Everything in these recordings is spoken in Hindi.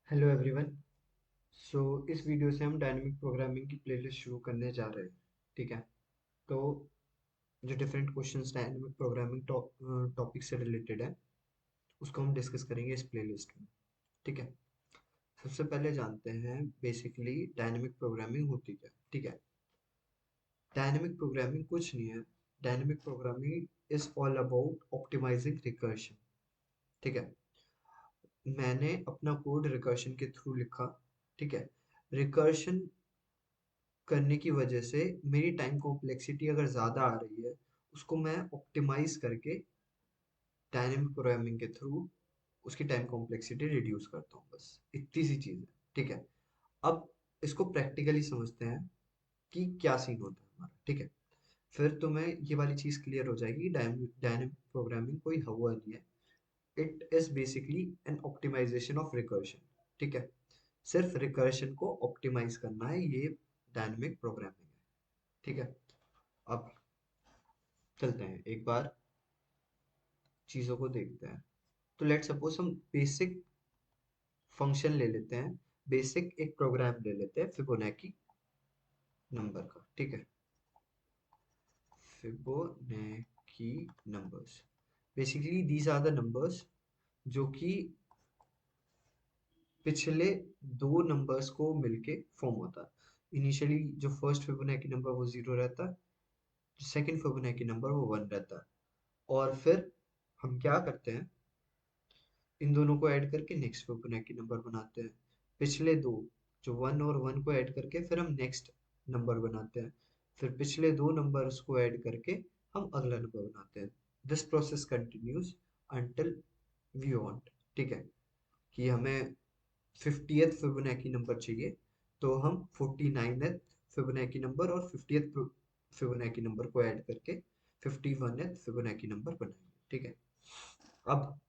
Hello everyone. सो इस वीडियो से हम डायनेमिक प्रोग्रामिंग की प्लेलिस्ट शुरू करने जा रहे हैं। ठीक है। तो जो different questions dynamic programming topic से रिलेटेड है उसको हम डिस्कस करेंगे इस प्लेलिस्ट में। ठीक है। सबसे पहले जानते हैं बेसिकली डायनेमिक प्रोग्रामिंग होती क्या है। ठीक है। डायनेमिक प्रोग्रामिंग कुछ नहीं है। Dynamic programming is all about optimizing recursion. ठीक है। मैंने अपना कोड रिकर्शन के थ्रू लिखा। ठीक है। रिकर्शन करने की वजह से मेरी टाइम कॉम्प्लेक्सिटी अगर ज़्यादा आ रही है उसको मैं ऑप्टिमाइज करके डायनेमिक प्रोग्रामिंग के थ्रू उसकी टाइम कॉम्प्लेक्सिटी रिड्यूस करता हूँ। बस इतनी सी चीज़ है। ठीक है। अब इसको प्रैक्टिकली समझते हैं कि क्या सीन होता है हमारा। ठीक है। फिर तुम्हें ये वाली चीज़ क्लियर हो जाएगी। डायनेमिक प्रोग्रामिंग कोई हवा नहीं है। It is basically an optimization of recursion. ठीक है। सिर्फ रिकर्शन को ऑप्टिमाइज करना है, ये डायनेमिक प्रोग्रामिंग है। ठीक है। अब चलते हैं एक बार चीज़ों को देखते हैं। तो लेट सपोज हम बेसिक फंक्शन ले लेते हैं। बेसिक एक प्रोग्राम ले लेते हैं फिबोनाची नंबर का। ठीक है। Fibonacci numbers basically these are the numbers जो कि पिछले दो नंबर्स को मिलके फॉर्म होता है। इनिशियली जो फर्स्ट फिबोनाची नंबर वो जीरो रहता है, जो सेकंड फिबोनाची नंबर वो वन रहता है। और फिर हम क्या करते हैं, इन दोनों को ऐड करके नेक्स्ट फिबोनाची नंबर बनाते हैं। पिछले दो जो वन और वन को ऐड करके फिर हम नेक्स्ट नंबर बनाते हैं। फिर पिछले दो नंबर्स को ऐड करके हम अगला नंबर बनाते हैं। This process continues until we want. ठीक है। कि हमें 50th फिबोनाची नंबर चाहिए तो हम 49th फिबोनाची नंबर और 50th फिबोनाची नंबर को ऐड करके 51th फिबोनाची नंबर बनाएंगे। ठीक है। अब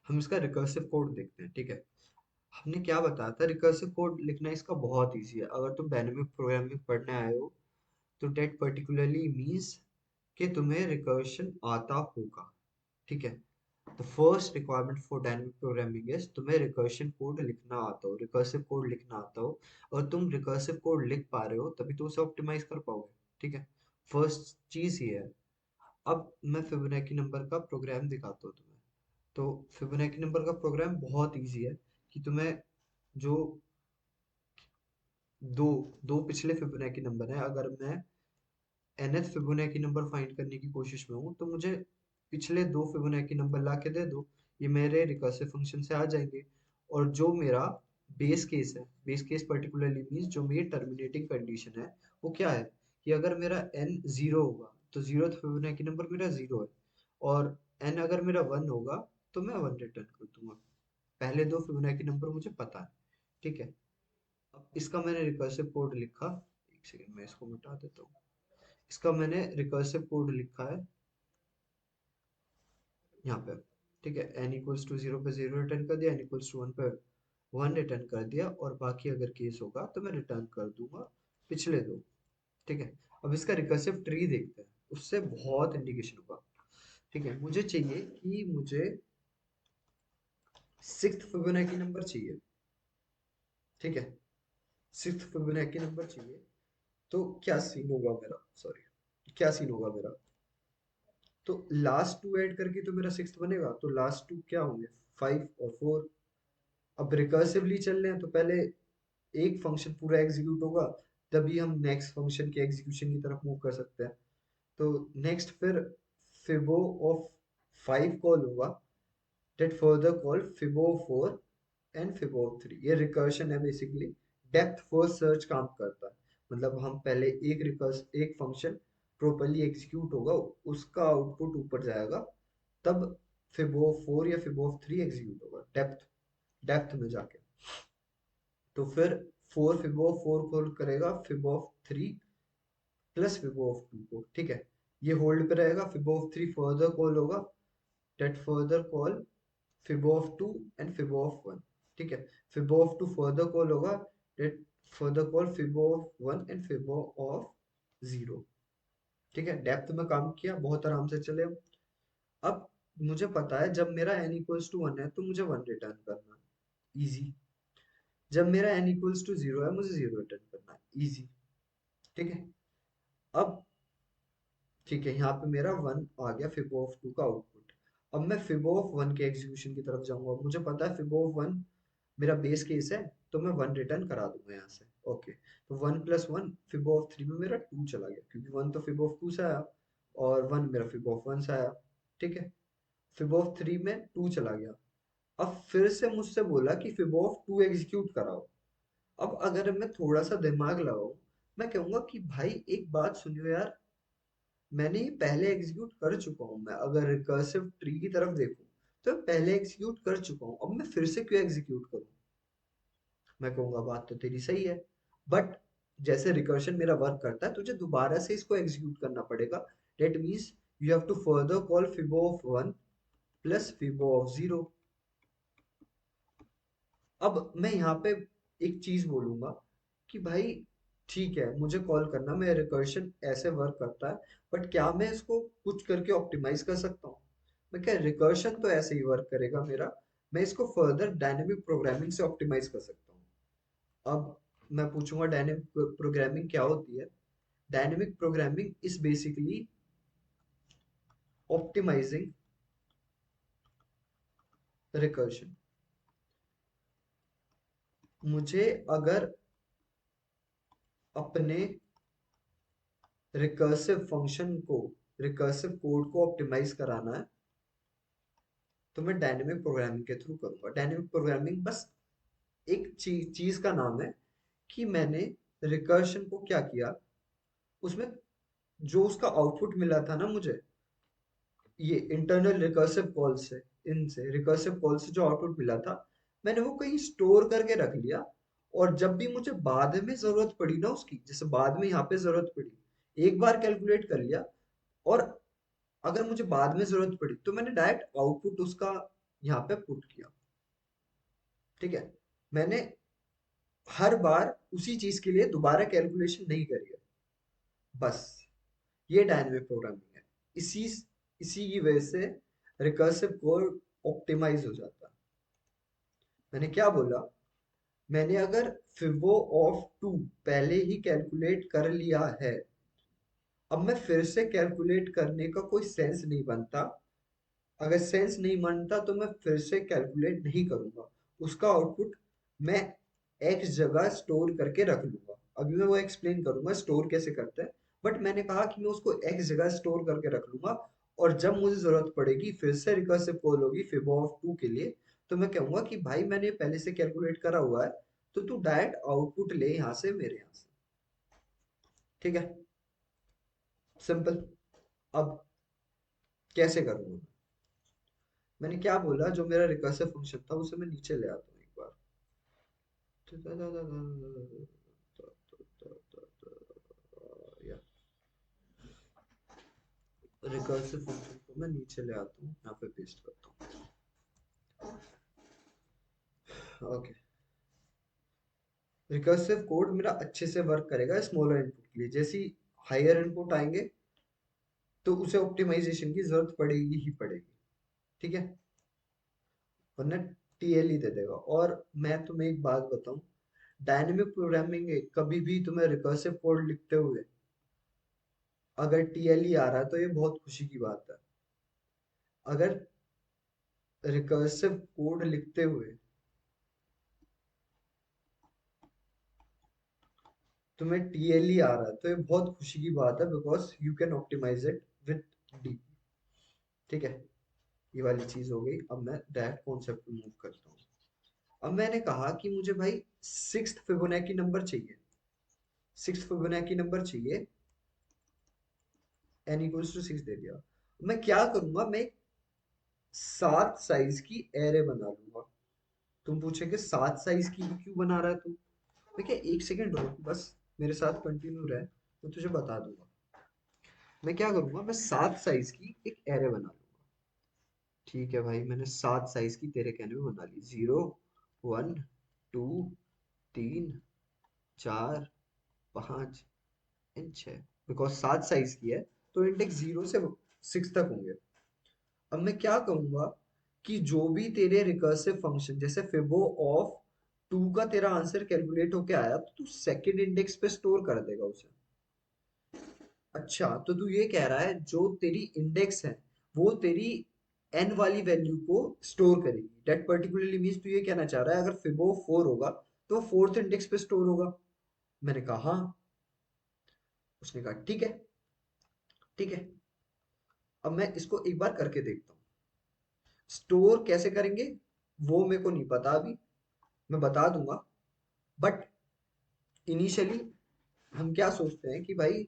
हम इसका रिकर्सिव कोड देखते हैं। ठीक है। हमने क्या बताया था, रिकर्सिव कोड लिखना इसका बहुत इजी है। अगर तुम डायनेमिक प्रोग्रामिंग पढ़ने आए हो तो डेट पर्टिकुलरली मीन्स कि तुम्हें रिकर्शन आता होगा। ठीक है। The first requirement for dynamic programming is तुम्हें रिकर्शन कोड लिखना आता हो, रिकर्सिव कोड लिखना आता हो। और तुम रिकर्सिव कोड लिख पा रहे हो तभी तो उसे ऑप्टिमाइज कर पाओगे। ठीक है। फर्स्ट चीज ये है। अब मैं फिबोनाची नंबर का प्रोग्राम दिखाता हूँ तुम्हें। तो फिबोनाची नंबर का प्रोग्राम बहुत इजी है कि तुम्हें जो दो दो पिछले फिबोनाची नंबर है, अगर मैं nth फिबोनाची नंबर फाइंड करने की कोशिश में हूँ तो मुझे पिछले दो फिबोनाची नंबर ला के दे दो, ये मेरे रिकर्सिव फंक्शन से आ जाएंगे। और जो मेरा बेस केस है, बेस केस पर्टिकुलरली मीन्स जो मेरी टर्मिनेटिंग कंडीशन है वो क्या है कि अगर मेरा n जीरो होगा तो जीरो फिबोनाची नंबर मेरा जीरो है। और n अगर मेरा वन होगा तो मैं वन रिटर्न कर दूंगा। पहले दो फिबोनाची नंबर मुझे पता है। ठीक है। अब इसका मैंने रिकर्सिव कोड लिखा। एक सेकंड मैं इसको मिटा देता हूँ। इसका मैंने रिकर्सिव कोड लिखा है यहाँ पे। ठीक है। n इक्वल्स टू जीरो पे जीरो रिटर्न कर दिया, n इक्वल्स टू वन पे वन रिटर्न कर दिया, और बाकी अगर केस होगा तो मैं रिटर्न कर दूंगा पिछले दो। ठीक है। अब इसका रिकर्सिव ट्री देखते हैं, उससे बहुत इंडिकेशन होगा। ठीक है। मुझे चाहिए कि मुझे सिक्स्थ फिबोनाची नंबर चाहिए। ठीक है। सिक्स्थ फिबोनाची नंबर चाहिए। तो क्या सीन होगा मेरा, सॉरी, क्या सीन होगा मेरा, तो लास्ट टू ऐड करके तो मेरा सिक्स्थ बनेगा। तो लास्ट टू क्या होंगे, फाइव और फोर। अब रिकर्सिवली चल रहे हैं तो पहले एक फंक्शन पूरा एग्जीक्यूट होगा, तभी हम नेक्स्ट फंक्शन के एग्जीक्यूशन की तरफ मूव कर सकते हैं। तो नेक्स्ट फिर फिबो ऑफ फाइव कॉल होगा, that further called fibo four and fibo three. ये रिकर्शन है बेसिकली। डेप्थ फर्स्ट सर्च काम करता है। मतलब हम पहले एक फंक्शन प्रॉपरली एग्जीक्यूट होगा, उसका आउटपुट ऊपर जाएगा, तब फिबो फोर या फिबो थ्री एग्जीक्यूट होगा डेप्थ डेप्थ में जाके। तो फिर फोर फिबो फोर कॉल करेगा fibo three plus fibo two को। ठीक है। ये होल्ड पे रहेगा, फिबो थ्री फर्दर कॉल होगा, that further call fibo of two and fibo of one. ठीक है। Fibo of two further call होगा, that further call fibo of one and fibo of zero. ठीक है। डेप्थ में काम किया, बहुत आराम से चले हम। अब मुझे पता है जब मेरा n इक्वल्स टू वन है तो मुझे वन रिटर्न करना है। इजी। जब मेरा n इक्वल्स टू जीरो है, मुझे जीरो रिटर्न करना है, इजी। ठीक है। अब ठीक है, यहाँ पे मेरा वन आ गया फिबो ऑफ टू का आउटपुट। अब मैं फिबो ऑफ वन के एग्जीक्यूशन की तरफ जाऊंगा। मुझे पता है फिबो ऑफ वन मेरा बेस केस है, तो मैं वन रिटर्न करा दूंगा यहाँ से। ओके, तो one plus one, fibo of three में मेरा टू चला गया, क्योंकि वन तो फिबो ऑफ टू से आया और वन मेरा फिबो ऑफ वन से आया। ठीक है, फिबो ऑफ थ्री में टू चला गया। अब फिर से मुझसे बोला कि फिबो ऑफ टू एग्जीक्यूट कराओ। अब अगर मैं थोड़ा सा दिमाग लगाऊं, मैं कहूंगा कि भाई एक बात सुनियो यार, मैंने ये पहले एग्जीक्यूट कर चुका हूँ। मैं अगर रिकर्सिव ट्री की तरफ देखूं तो पहले एग्जीक्यूट कर चुका हूँ, अब मैं फिर से क्यों एग्जीक्यूट करूँ? मैं कहूंगा बात तो तेरी सही है, बट जैसे रिकर्शन मेरा वर्क करता है, तुझे दोबारा से इसको एग्जीक्यूट करना पड़ेगा। That means you have to further call fibo of one plus fibo of zero. अब मैं यहाँ पे एक चीज बोलूंगा कि भाई ठीक है, मुझे कॉल करना, मैं रिकर्शन ऐसे वर्क करता है, बट क्या मैं इसको कुछ करके ऑप्टिमाइज कर सकता हूँ? मैं क्या, रिकर्शन तो ऐसे ही वर्क करेगा मेरा, मैं इसको फर्दर डायनेमिक प्रोग्रामिंग से ऑप्टिमाइज कर सकता हूँ। अब मैं पूछूंगा डायनेमिक प्रोग्रामिंग क्या होती है? Dynamic programming is basically optimizing recursion. मुझे अगर अपने रिकर्सिव फंक्शन को, रिकर्सिव कोड को ऑप्टिमाइज कराना है, तो मैं डायनेमिक प्रोग्रामिंग के थ्रू करूंगा। डायनेमिक प्रोग्रामिंग बस एक चीज का नाम है कि मैंने रिकर्शन को क्या किया, उसमें जो उसका आउटपुट मिला था ना मुझे, ये इंटरनल रिकर्सिव कॉल से, इनसे रिकर्सिव कॉल से जो आउटपुट मिला था, मैंने वो कहीं स्टोर करके रख लिया। और जब भी मुझे बाद में जरूरत पड़ी ना उसकी, जैसे बाद में यहाँ पे जरूरत पड़ी, एक बार कैलकुलेट कर लिया, और अगर मुझे बाद में जरूरत पड़ी तो मैंने डायरेक्ट आउटपुट उसका यहाँ पे पुट किया। ठीक है, मैंने हर बार उसी चीज के लिए दोबारा कैलकुलेशन नहीं करी है। बस ये डायनेमिक प्रोग्रामिंग है। इसी इसी की वजह से रिकर्सिव कोड ऑप्टिमाइज हो जाता है। मैंने क्या बोला? मैंने अगर फिबो ऑफ टू पहले ही कैलकुलेट कर लिया है, अब मैं फिर से कैलकुलेट करने का कोई सेंस नहीं बनता। अगर सेंस नहीं बनता तो मैं फिर से कैलकुलेट नहीं करूंगा। उसका आउटपुट मैं एक्स जगह स्टोर करके रख लूंगा। अभी मैं वो एक्सप्लेन करूंगा स्टोर कैसे करते हैं, बट मैंने कहा कि मैं उसको एक्स जगह स्टोर करके रख लूंगा। और जब मुझे जरूरत पड़ेगी, फिर से रिकर्सिव कॉल होगी फिबो ऑफ टू के लिए, तो मैं कहूंगा कि भाई मैंने पहले से कैलकुलेट करा हुआ है, तो तू डायरेक्ट आउटपुट ले यहाँ से, मेरे यहाँ से। ठीक है, सिंपल। अब कैसे करूंगा? मैंने क्या बोला, जो मेरा रिकर्सिव फंक्शन था उसे मैं नीचे ले आता हूँ एक बार। या रिकर्सिव फंक्शन को मैं नीचे ले आता हूँ, यहाँ पे पेस्ट करता हूँ। ओके, रिकर्सिव कोड मेरा अच्छे से वर्क करेगा स्मॉलर इनपुट के लिए। जैसे ही हायर इनपुट आएंगे तो उसे ऑप्टिमाइजेशन की जरूरत पड़ेगी ही पड़ेगी। ठीक है, वरना टीएल ही दे देगा। और मैं तुम्हें एक बात बताऊं, डायनेमिक प्रोग्रामिंग में कभी भी तुम्हें रिकर्सिव कोड लिखते हुए अगर टीएल ही आ रहा है तो ये बहुत खुशी की बात है। अगर रिकर्सिव कोड लिखते हुए तुम्हें टीएलई आ रहा है तो ये बहुत खुशी की बात है, because you can optimize it with D. ठीक है, ये वाली चीज हो गई। अब मैं डायरेक्ट कॉन्सेप्ट पे मूव करता हूँ। अब मैंने कहा कि मुझे भाई सिक्स्थ फिबोनाची नंबर चाहिए, सिक्स्थ फिबोनाची नंबर चाहिए, एन इक्वल्स टू सिक्स दे दिया। मैं क्या करूंगा, मैं एक सात साइज की एरे बना लूंगा। तुम पूछेगे सात साइज की क्यों बना रहा है तू? मैं क्या, एक सेकंड रुक बस, मेरे साथ कंटिन्यू रहे, मैं तुझे बता दूंगा। मैं क्या करूंगा, मैं सात साइज की एक एरे बना लूंगा। ठीक है भाई, मैंने सात साइज की तेरे कहने में बना ली। जीरो, वन, टू, तीन, चार, पाँच एंड छः। बिकॉज सात साइज की है तो इंडेक्स जीरो से सिक्स तक होंगे। अब मैं क्या कहूंगा कि जो भी तेरे रिकर्सिव फंक्शन जैसे फिबो ऑफ 2 का तेरा आंसर कैलकुलेट होके आया तो तू सेकंड इंडेक्स पे स्टोर कर देगा उसे। अच्छा, तो तू ये कह रहा है जो तेरी इंडेक्स है वो तेरी n वाली वैल्यू को स्टोर करेगी। दैट पर्टिकुलरली मीन्स तू ये कहना चाह रहा है अगर फिबो 4 होगा तो फोर्थ इंडेक्स पे स्टोर होगा। मैंने कहा हाँ। उसने कहा ठीक है, ठीक है। अब मैं इसको एक बार करके देखता हूँ। स्टोर कैसे करेंगे वो मेरे को नहीं पता अभी, मैं बता दूंगा। बट इनिशियली हम क्या सोचते हैं कि भाई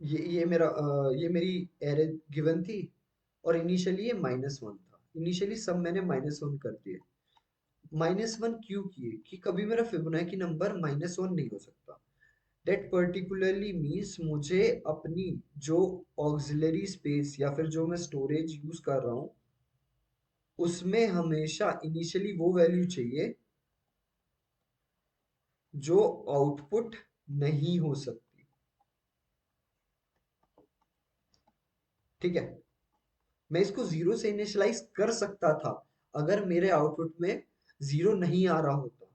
ये मेरी एरे गिवन थी और इनिशियली ये -1 था। इनिशियली सब मैंने -1 कर दिए। -1 क्यों किए कि कभी मेरा फिबोनाची नंबर -1 नहीं हो सकता। दैट पर्टिकुलरली मीन्स मुझे अपनी जो ऑक्सिलरी स्पेस या फिर जो मैं स्टोरेज यूज कर रहा हूँ उसमें हमेशा इनिशियली वो वैल्यू चाहिए जो आउटपुट नहीं हो सकती। ठीक है, मैं इसको जीरो से इनिशियलाइज कर सकता था अगर मेरे आउटपुट में जीरो नहीं आ रहा होता।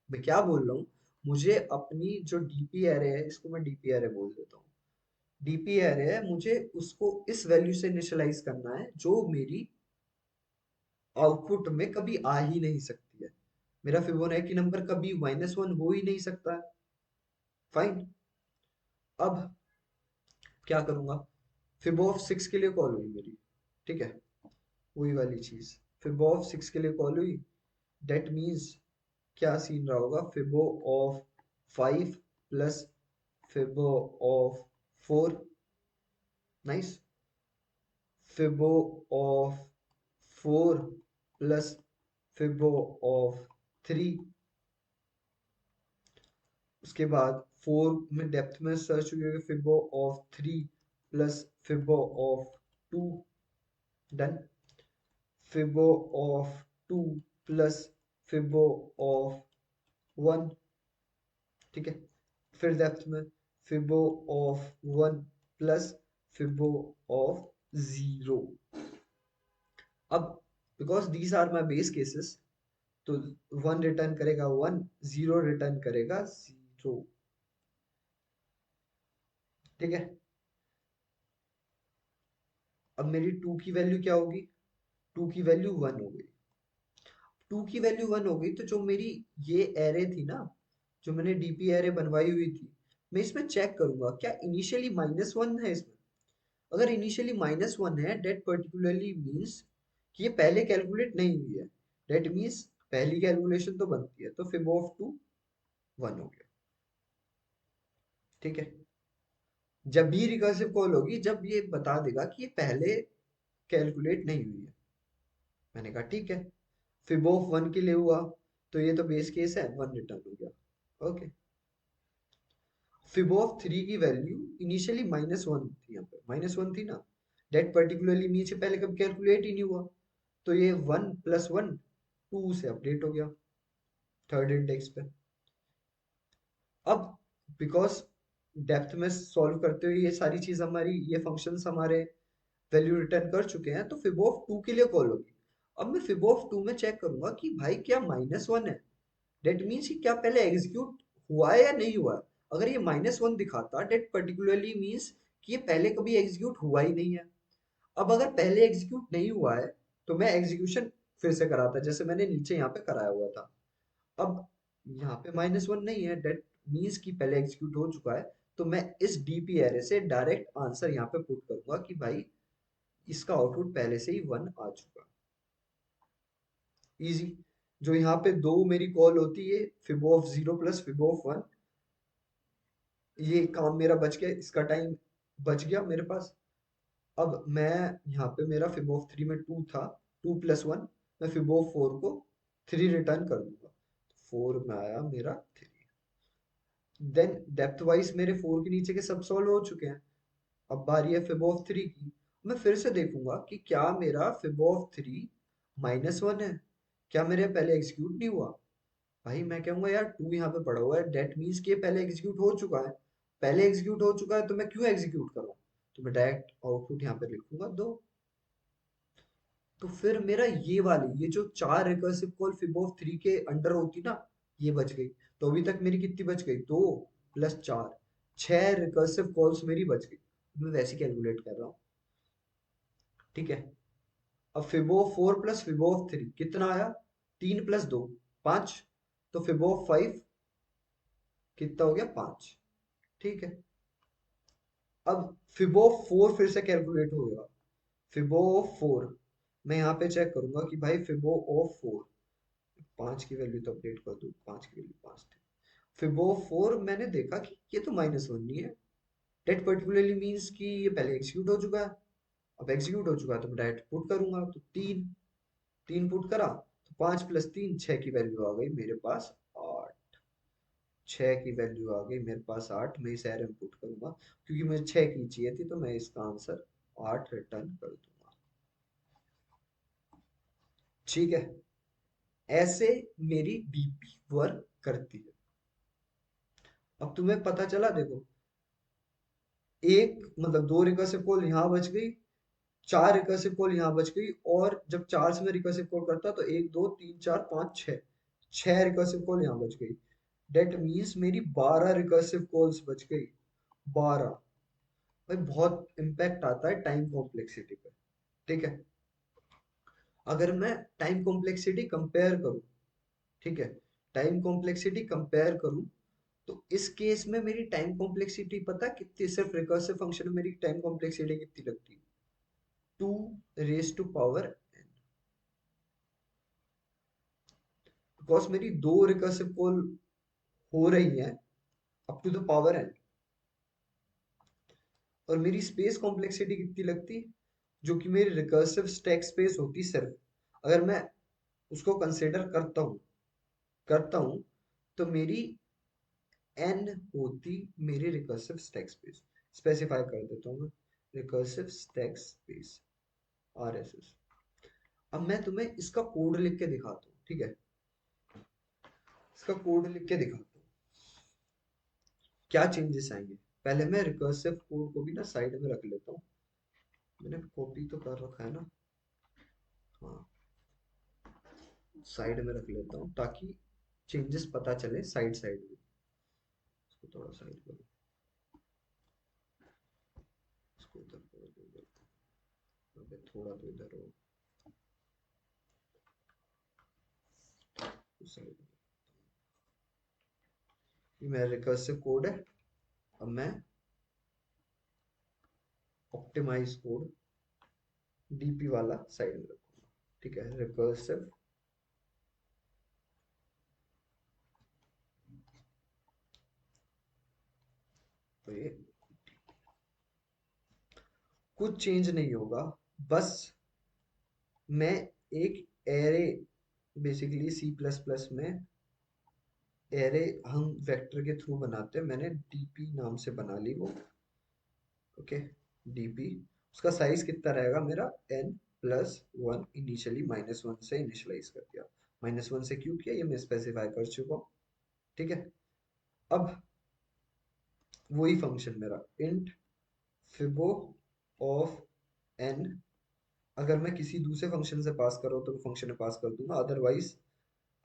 मैं क्या बोल रहा हूँ, मुझे अपनी जो डीपी एरे है, इसको मैं डीपी एरे बोल देता हूँ। डीपी एरे है, मुझे उसको इस वैल्यू से इनिशियलाइज करना है जो मेरी आउटपुट में कभी आ ही नहीं सकती है। मेरा फिबोनाची नंबर कभी -1 हो ही नहीं सकता है। फाइन। अब क्या करूंगा, फिबो ऑफ 6 के लिए कॉल हुई मेरी। ठीक है, वही वाली चीज फिबो ऑफ 6 के लिए कॉल हुई। डेट मीन्स क्या सीन रहा होगा, fibo of 5 plus fibo of 4। Nice. Fibo of 4 plus fibo of 3। उसके बाद 4 में डेप्थ में सर्च हुई fibo of 3 plus fibo of 2। Done. Fibo of 2 plus fibo of 1। ठीक है, फिर डेप्थ में fibo of 1 plus fibo of 0। अब because these are my base cases तो 1 रिटर्न करेगा 1, 0 रिटर्न करेगा 0। ठीक है, अब मेरी 2 की वैल्यू क्या होगी, 2 की वैल्यू 1 हो गई। 2 की वैल्यू 1 हो गई तो जो मेरी ये एरे थी ना, जो मैंने डीपी एरे बनवाई हुई थी, मैं इसमें चेक करूंगा क्या इनिशियली -1 है इसमें। अगर इनिशियली -1 है डेट पर्टिकुलरली मीन्स कि ये पहले कैलकुलेट नहीं हुई है। डेट मीन्स पहली कैलकुलेशन तो बनती है, तो फिब ऑफ 2 1 हो गया। ठीक है, जब भी रिकर्सिव कॉल होगी जब ये बता देगा कि ये पहले कैलकुलेट नहीं हुई है। मैंने कहा ठीक है, फिब ऑफ 1 के लिए हुआ तो ये तो बेस केस है, 1 रिटर्न हो गया। ओके। फिब ऑफ 3 की वैल्यू इनिशियली -1 थी, यहाँ पे -1 थी ना। डेट पर्टिकुलरली नीचे पहले कभी कैलकुलेट ही नहीं हुआ तो ये 1 प्लस 1 2 से अपडेट हो गया थर्ड इंडेक्स पे। अब बिकॉज डेप्थ में सॉल्व करते हुए ये सारी चीज हमारी ये फंक्शंस हमारे वैल्यू रिटर्न कर चुके हैं तो फिब ऑफ 2 के लिए कॉल होगी। अब मैं फिब ऑफ 2 में चेक करूंगा कि भाई क्या -1 है। डेट मीन्स कि क्या पहले एग्जीक्यूट हुआ है या नहीं हुआ है। अगर ये -1 दिखाता डेट पर्टिकुलरली मीन्स कि ये पहले कभी एग्जीक्यूट हुआ ही नहीं है। अब अगर पहले एग्जीक्यूट नहीं हुआ है तो मैं एग्जीक्यूशन फिर से कराता जैसे मैंने नीचे यहाँ पे कराया हुआ था। अब यहाँ पे -1 नहीं है, डेट मीन्स कि पहले एग्जीक्यूट हो चुका है। तो मैं इस डीपी एरे से डायरेक्ट आंसर यहाँ पे पुट करूंगा कि भाई इसका आउटपुट पहले से ही 1 आ चुका है। इजी। जो यहाँ पे दो मेरी कॉल होती है fibo of 0 plus fibo of 1, ये काम मेरा बच गया, इसका टाइम बच गया मेरे पास। अब मैं यहाँ पे मेरा फिबो ऑफ 3 में 2 था, 2 प्लस 1, मैं फिबो ऑफ 4 को 3 रिटर्न कर दूंगा। 4 में आया मेरा 3। देन डेप्थ वाइज मेरे 4 के नीचे के सब सॉल्व हो चुके हैं। अब बारी है फिबो ऑफ 3 की। मैं फिर से देखूंगा कि क्या मेरा फिबो ऑफ 3 -1 है, क्या मेरे पहले एग्जीक्यूट नहीं हुआ। भाई मैं कहूंगा यार 2 यहाँ पे पड़ा हुआ है, डेट मीन्स कि ये पहले एग्जीक्यूट हो चुका है। पहले एग्जीक्यूट हो चुका है तो मैं क्यों एग्जीक्यूट करूँ। तो मैं डायरेक्ट आउटपुट यहाँ पे लिखूंगा 2। तो फिर मेरा ये वाली, ये जो 4 रिकर्सिव कॉल फिब ऑफ 3 के अंडर होती ना, ये बच गई। तो अभी तक मेरी कितनी बच गई? 2 प्लस 4, 6 रिकर्सिव कॉल्स मेरी बच गई। मैं वैसे कैलकुलेट कर रहा हूँ, ठीक है। अब फिबो 4 प्लस फिबो ऑफ 3 कितना आया? 3 प्लस 2 5। तो फिबो ऑफ 5 कितना हो गया? 5। ठीक है। अब फिबो ऑफ 4 फिर से कैलकुलेट होगा। फिबो ऑफ 4, मैं यहाँ पे चेक करूंगा कि भाई फिबो ऑफ 4, 5 की वैल्यू तो अपडेट कर दूं, 5 की वैल्यू 5 थी। फिबो ऑफ 4 मैंने देखा कि ये तो -1 नहीं है। डेट पर्टिकुलरली मीन्स कि ये पहले एग्जीक्यूट हो चुका है। अब एग्जीक्यूट हो चुका है तो मैं डायरेक्ट पुट करूंगा, तो 3, 3 पुट करा तो 5 प्लस 3 6 की वैल्यू आ गई मेरे पास 8। 6 की वैल्यू आ गई मेरे पास 8। मैं इस एरर में पुट करूंगा क्योंकि मुझे 6 की चाहिए थी, तो मैं इसका आंसर 8 रिटर्न कर दूंगा। ठीक है। ऐसे मेरी डीपी वर्क करती है। अब तुम्हें पता चला, देखो, एक मतलब 2 रिकर्सिव कॉल यहाँ बच गई, 4 रिकर्सिव कॉल यहाँ बच गई, और जब 4 से मैं रिकर्सिव कॉल करता तो 1 2 3 4 5 6, 6 रिकर्सिव कॉल यहाँ बच गई। डेट मीन्स मेरी 12 रिकर्सिव कॉल्स बच गई। 12। भाई बहुत इम्पैक्ट आता है टाइम कॉम्प्लेक्सिटी पे। ठीक है। अगर मैं टाइम कॉम्प्लेक्सिटी कंपेयर करूं, ठीक है, टाइम कॉम्प्लेक्सिटी कंपेयर करूं, तो इस केस में मेरी टाइम कॉम्प्लेक्सिटी पता है कितनी? सिर्फ रिकर्सिव फंक्शन में मेरी टाइम कॉम्प्लेक्सिटी कितनी लगती है? 2 raise to power n। Because मेरी 2 रिकर्सिव कॉल हो रही है up to the power n, और मेरी स्पेस कॉम्प्लेक्सिटी कितनी लगती? जो कि मेरी रिकर्सिव स्टैक स्पेस होती सिर्फ, अगर मैं उसको कंसिडर करता हूँ तो मेरी n होती मेरी रिकर्सिव स्टैक स्पेस। स्पेसिफाई कर देता हूँ मैं, रिकर्सिव स्टैक स्पेस, RSS। अब मैं तुम्हें इसका कोड लिख के दिखाता हूँ, ठीक है, इसका कोड लिख के दिखाता हूँ क्या चेंजेस आएंगे। पहले मैं रिकर्सिव कोड को भी ना साइड में रख लेता हूँ। मैंने कॉपी तो कर रखा है ना, हाँ, साइड में रख लेता हूँ ताकि चेंजेस पता चले साइड साइड में। इसको थोड़ा साइड करो, इसको इधर करो, इधर थोड़ा तो इधर हो, साइड में। ये मेरा रिकर्सिव कोड है। अब मैं ऑप्टिमाइज कोड डीपी वाला साइड में रखूंगा, ठीक है, रिकर्सिव। तो ये कुछ चेंज नहीं होगा, बस मैं एक array, basically C plus plus में एरे हम वेक्टर के थ्रू बनाते हैं, मैंने डीपी नाम से बना ली वो। ओके, डीपी, उसका साइज कितना रहेगा मेरा? n+1। इनिशियली -1 से इनिशियलाइज कर दिया। -1 से क्यों किया ये मैं स्पेसिफाई कर चुका हूँ, ठीक है। अब वही फंक्शन मेरा इंट फिबो ऑफ n, अगर मैं किसी दूसरे फंक्शन से पास कर रहा हूँ तो मैं फंक्शन में पास कर दूंगा, अदरवाइज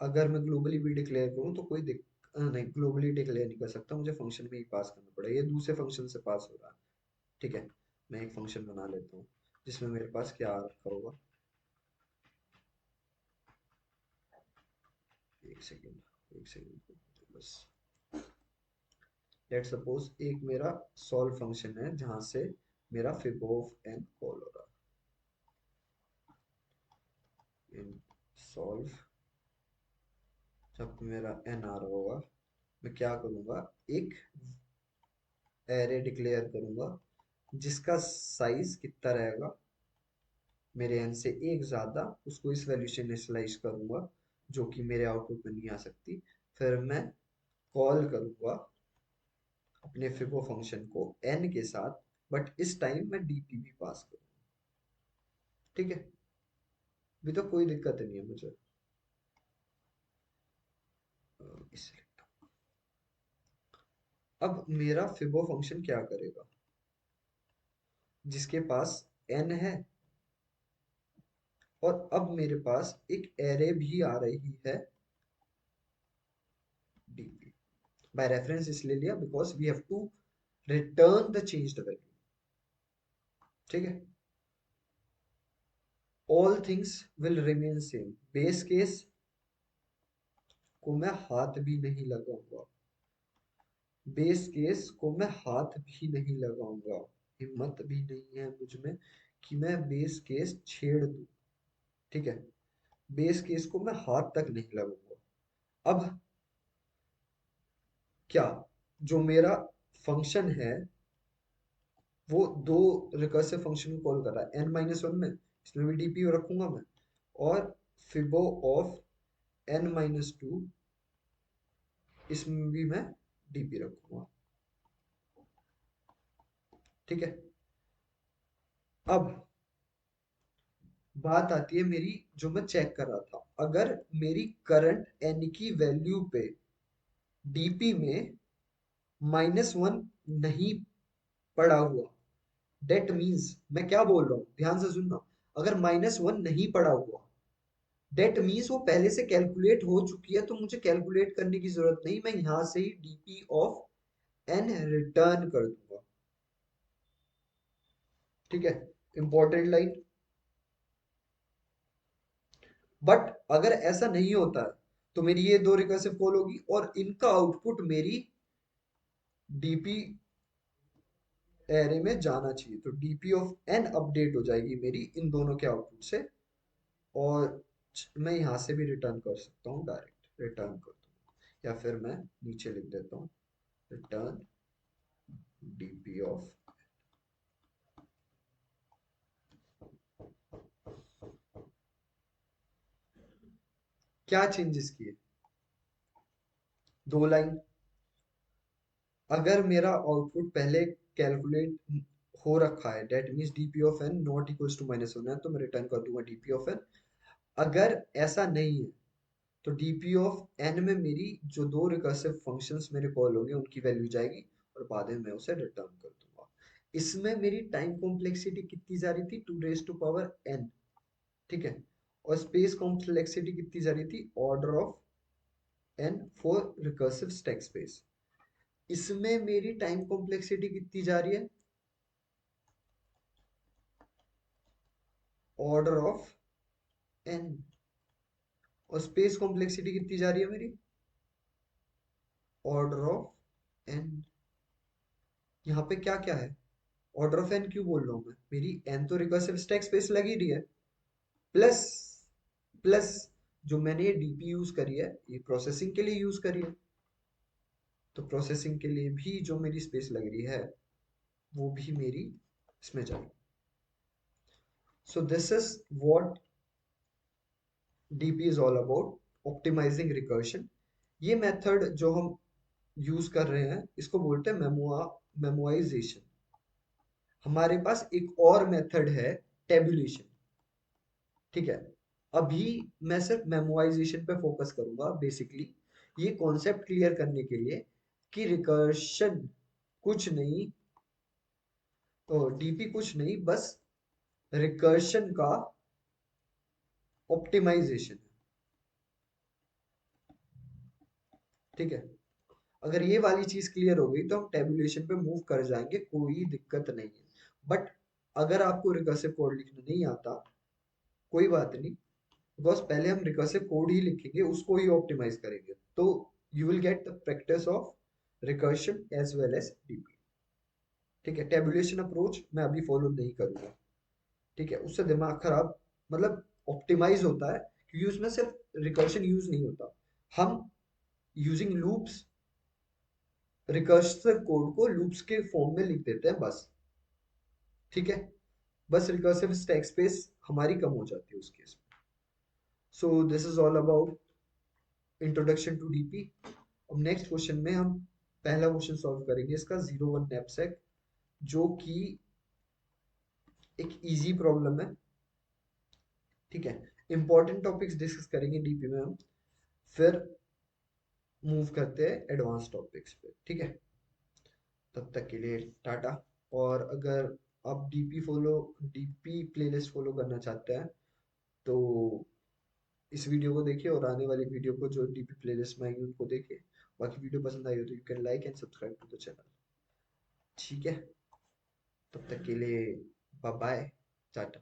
अगर मैं ग्लोबली भी डिक्लेयर करूँ तो कोई नहीं, ग्लोबली डिक्लेयर नहीं कर सकता, मुझे फंक्शन में ही पास करना पड़ेगा। ये दूसरे फंक्शन से पास हो रहा है, ठीक है। मैं एक फंक्शन बना लेता हूँ जिसमें मेरे पास क्या आ रखा होगा, एक सेकेंड बस। लेट सपोज एक मेरा सॉल्व फंक्शन है जहां से मेरा फिब ऑफ n कॉल हो रहा है। इन सॉल्व, जब मेरा n आ रहा होगा, मैं क्या करूंगा, एक एरे डिक्लेयर करूंगा जिसका साइज कितना रहेगा, मेरे n से एक ज्यादा, उसको इस वैल्यू से इनिशियलाइज करूंगा जो कि मेरे आउटपुट में नहीं आ सकती। फिर मैं कॉल करूंगा अपने फिबो फंक्शन को n के साथ, बट इस टाइम मैं डीपी भी पास करूँ, ठीक है। अभी तो कोई दिक्कत नहीं है मुझे। इससे अब मेरा फिबो फंक्शन क्या करेगा, जिसके पास n है और अब मेरे पास एक एरे भी आ रही है डीपी। बाय रेफरेंस इसलिए लिया because we have to return the changed value. ठीक है, all things will remain same. Base case को मैं हाथ भी नहीं लगाऊंगा, बेस केस को मैं हाथ भी नहीं लगाऊंगा। हिम्मत भी नहीं है मुझ में कि मैं बेस केस छेड़ दूं। ठीक है, बेस केस को मैं हाथ तक नहीं लगाऊंगा। अब क्या, जो मेरा फंक्शन है वो दो रिकर्सिव फंक्शन को कॉल कर रहा है n-1 में, इसमें भी डीपी रखूंगा मैं, और फिबो ऑफ n-2 इसमें भी मैं डीपी रखूंगा। ठीक है, अब बात आती है मेरी, जो मैं चेक कर रहा था, अगर मेरी करंट n की वैल्यू पे डीपी में -1 नहीं पड़ा हुआ, डेट मीन्स, मैं क्या बोल रहा हूँ ध्यान से सुनना, अगर -1 नहीं पड़ा हुआ डेट मीन्स वो पहले से कैलकुलेट हो चुकी है, तो मुझे कैलकुलेट करने की जरूरत नहीं, मैं यहां से ही डीपी ऑफ एन रिटर्न कर दूंगा। ठीक है, इंपॉर्टेंट लाइन। बट अगर ऐसा नहीं होता है तो मेरी ये दो रिकर्सिव कॉल होगी और इनका आउटपुट मेरी डीपी एरे में जाना चाहिए, तो डीपी ऑफ एन अपडेट हो जाएगी मेरी इन दोनों के आउटपुट से। और मैं यहां से भी रिटर्न कर सकता हूँ, डायरेक्ट रिटर्न कर दूँ, या फिर मैं नीचे लिख देता हूँ रिटर्न डीपी ऑफ। क्या चेंजेस किए, दो लाइन। अगर मेरा आउटपुट पहले कैलकुलेट हो रखा है, that means DP of N not equals to -1 है, तो मैं रिटर्न कर दूंगा डीपी ऑफ एन। अगर ऐसा नहीं है तो डीपी ऑफ एन में मेरी जो दो रिकर्सिव फंक्शंस मेरे कॉल होंगे उनकी वैल्यू जाएगी और बाद में मैं उसे रिटर्न कर दूंगा। इसमें मेरी टाइम कॉम्प्लेक्सिटी कितनी जा रही थी, 2 raised to power n। ठीक है, और स्पेस कॉम्प्लेक्सिटी कितनी जा रही थी, order of n for recursive stack space. इसमें मेरी टाइम कॉम्प्लेक्सिटी कितनी जा रही है, ऑर्डर ऑफ n, और स्पेस कॉम्प्लेक्सिटी कितनी जा रही है मेरी, ऑर्डर ऑफ n। यहाँ पे क्या क्या है, ऑर्डर ऑफ n क्यों बोल रहा हूँ मैं, मेरी n तो रिकर्सिव स्टैक स्पेस लगी रही है, प्लस प्लस जो मैंने ये डीपी यूज करी है ये प्रोसेसिंग के लिए यूज करी है, तो प्रोसेसिंग के लिए भी जो मेरी स्पेस लग रही है वो भी मेरी इसमें जाएगी। So this is what DP is all about, optimizing recursion. ये मेथड जो हम यूज कर रहे हैं इसको बोलते हैं मेमोइजेशन। हमारे पास एक और मेथड है टेबुलेशन। ठीक है, अभी मैं सिर्फ मेमोइजेशन पे फोकस करूंगा बेसिकली, ये कॉन्सेप्ट क्लियर करने के लिए कि रिकर्शन कुछ नहीं, तो डीपी कुछ नहीं, बस रिकर्शन का ऑप्टिमाइजेशन। ठीक है, अगर ये वाली चीज क्लियर हो गई तो हम टेबुलेशन पे मूव कर जाएंगे, कोई दिक्कत नहीं है। बट अगर आपको रिकर्सिव कोड लिखना नहीं आता, कोई बात नहीं, बिकॉज पहले हम रिकर्सिव कोड ही लिखेंगे, उसको ही ऑप्टिमाइज करेंगे, तो you will get the practice of recursion as well as DP. ठीक है, टेबुलेशन अप्रोच मैं अभी फॉलो नहीं करूंगा। ठीक है, उससे दिमाग खराब, मतलब ऑप्टिमाइज होता है क्योंकि उसमें सिर्फ रिकर्शन यूज नहीं होता, हम यूजिंग लूप्स रिकर्सिव कोड को लूप्स के फॉर्म में लिख देते हैं बस। ठीक है, बस रिकर्सिव स्टैक स्पेस हमारी कम हो जाती है उस केस में। So this is all about introduction to DP. अब नेक्स्ट क्वेश्चन में हम पहला क्वेश्चन सॉल्व करेंगे इसका, 01 नैपसैक, जो कि एक इजी प्रॉब्लम है। ठीक है, इंपॉर्टेंट टॉपिक्स डिस्कस करेंगे डीपी में हम, फिर मूव करते हैं एडवांस टॉपिक्स पे। ठीक है, तब तक के लिए टाटा। और अगर आप डीपी प्लेलिस्ट फॉलो करना चाहते हैं तो इस वीडियो को देखिए और आने वाली वीडियो को जो डीपी प्लेलिस्ट में आएंगे उनको देखिए। बाकी वीडियो पसंद आई हो तो you can like and subscribe to the channel. ठीक है, तब तक के लिए बाय बाय, टाटा।